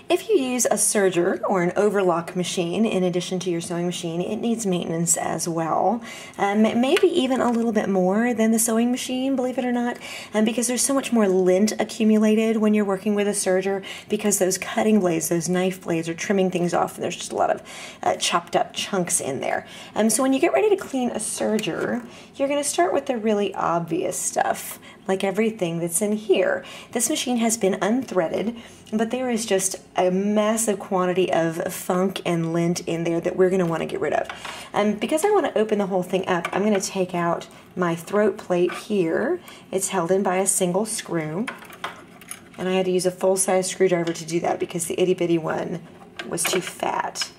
If you use a serger or an overlock machine in addition to your sewing machine, it needs maintenance as well. Maybe even a little bit more than the sewing machine, believe it or not, because there's so much more lint accumulated when you're working with a serger, because those cutting blades, those knife blades are trimming things off, and there's just a lot of chopped up chunks in there. So when you get ready to clean a serger, you're going to start with the really obvious stuff, like everything that's in here. This machine has been unthreaded, but there is just a massive quantity of funk and lint in there that we're going to want to get rid of. Because I want to open the whole thing up, I'm going to take out my throat plate here. It's held in by a single screw, and I had to use a full-size screwdriver to do that because the itty-bitty one was too fat.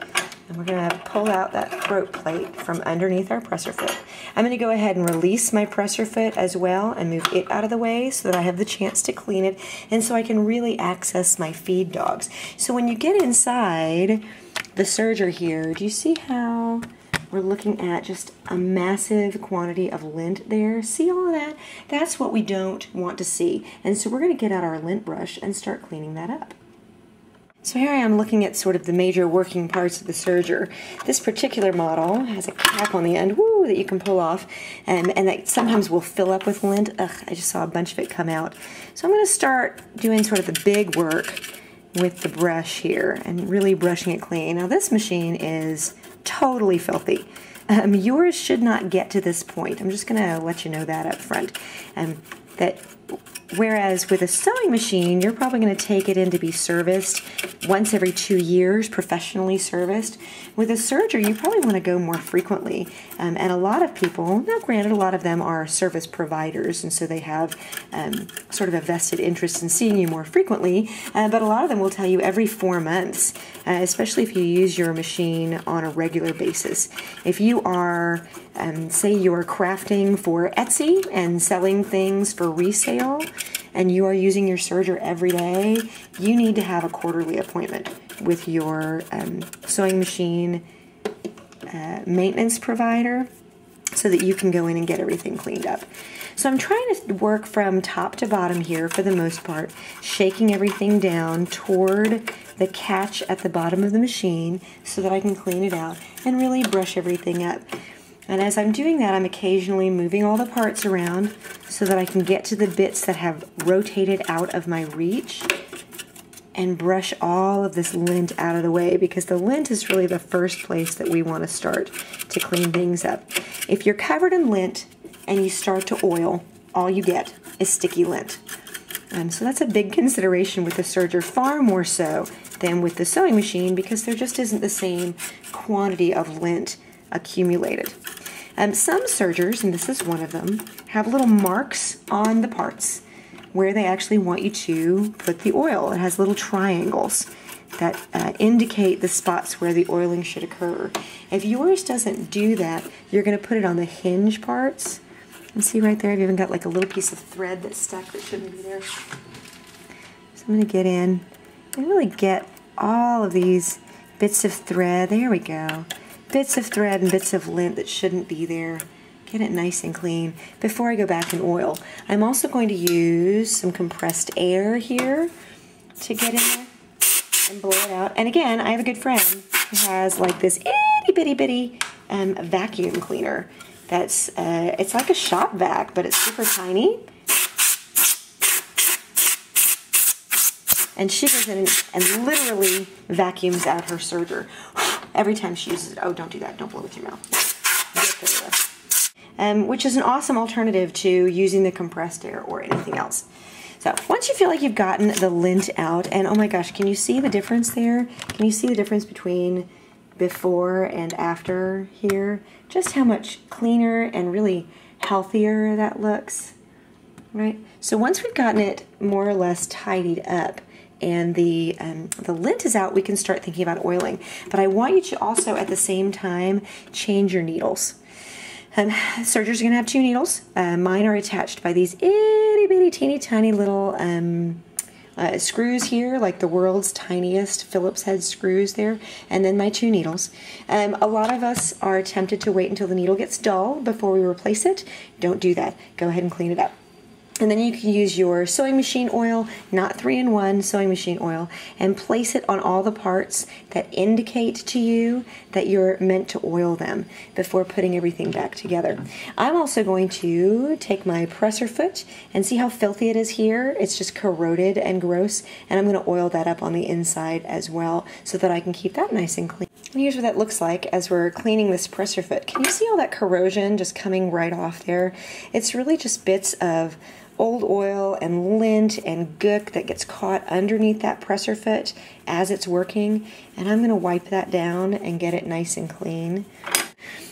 And we're going to pull out that throat plate from underneath our presser foot. I'm going to go ahead and release my presser foot as well and move it out of the way so that I have the chance to clean it and so I can really access my feed dogs. So when you get inside the serger here, do you see how we're looking at just a massive quantity of lint there? See all of that? That's what we don't want to see. And so we're going to get out our lint brush and start cleaning that up. So here I am looking at sort of the major working parts of the serger. This particular model has a cap on the end, woo, that you can pull off, and that sometimes will fill up with lint. Ugh, I just saw a bunch of it come out. So I'm going to start doing sort of the big work with the brush here and really brushing it clean. Now this machine is totally filthy. Yours should not get to this point. I'm just going to let you know that up front. Whereas with a sewing machine, you're probably going to take it in to be serviced once every 2 years, professionally serviced. With a serger, you probably want to go more frequently. And a lot of people, now granted, a lot of them are service providers, and so they have sort of a vested interest in seeing you more frequently, but a lot of them will tell you every 4 months, especially if you use your machine on a regular basis. If you are say you are crafting for Etsy and selling things for resale, and you are using your serger every day, you need to have a quarterly appointment with your sewing machine maintenance provider so that you can go in and get everything cleaned up. So I'm trying to work from top to bottom here for the most part, shaking everything down toward the catch at the bottom of the machine so that I can clean it out and really brush everything up. And as I'm doing that, I'm occasionally moving all the parts around so that I can get to the bits that have rotated out of my reach and brush all of this lint out of the way, because the lint is really the first place that we want to start to clean things up. If you're covered in lint and you start to oil, all you get is sticky lint. So that's a big consideration with the serger, far more so than with the sewing machine, because there just isn't the same quantity of lint accumulated. Some sergers, and this is one of them, have little marks on the parts where they actually want you to put the oil. It has little triangles that indicate the spots where the oiling should occur. If yours doesn't do that, you're going to put it on the hinge parts. And see right there, I've even got like a little piece of thread that's stuck that shouldn't be there. So I'm going to get in and really get all of these bits of thread. There we go. Bits of thread and bits of lint that shouldn't be there. Get it nice and clean before I go back and oil. I'm also going to use some compressed air here to get in there and blow it out. And again, I have a good friend who has like this itty bitty bitty vacuum cleaner. That's it's like a shop vac, but it's super tiny. And she goes in and literally vacuums out her serger every time she uses it. Oh, don't do that. Don't blow with your mouth. Which is an awesome alternative to using the compressed air or anything else. So once you feel like you've gotten the lint out, and oh my gosh, can you see the difference there? Can you see the difference between before and after here? Just how much cleaner and really healthier that looks, right? So once we've gotten it more or less tidied up, and the lint is out, we can start thinking about oiling. But I want you to also, at the same time, change your needles. Sergers are going to have 2 needles. Mine are attached by these itty bitty teeny tiny little screws here, like the world's tiniest Phillips head screws there, and then my 2 needles. A lot of us are tempted to wait until the needle gets dull before we replace it. Don't do that. Go ahead and clean it up. And then you can use your sewing machine oil, not 3-in-1 sewing machine oil, and place it on all the parts that indicate to you that you're meant to oil them before putting everything back together. I'm also going to take my presser foot and see how filthy it is here. It's just corroded and gross, and I'm going to oil that up on the inside as well so that I can keep that nice and clean. And here's what that looks like as we're cleaning this presser foot. Can you see all that corrosion just coming right off there? It's really just bits of old oil and lint and gook that gets caught underneath that presser foot as it's working, and I'm going to wipe that down and get it nice and clean.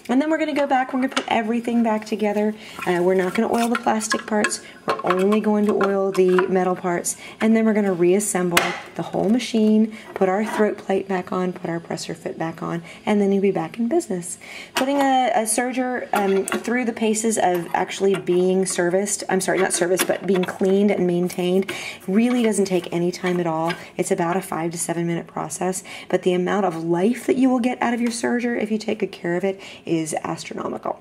And then we're going to go back, we're going to put everything back together. We're not going to oil the plastic parts, we're only going to oil the metal parts, and then we're going to reassemble the whole machine, put our throat plate back on, put our presser foot back on, and then you'll be back in business. Putting a serger through the paces of actually being serviced, I'm sorry, not serviced, but being cleaned and maintained really doesn't take any time at all. It's about a 5 to 7 minute process, but the amount of life that you will get out of your serger if you take good care of it is astronomical.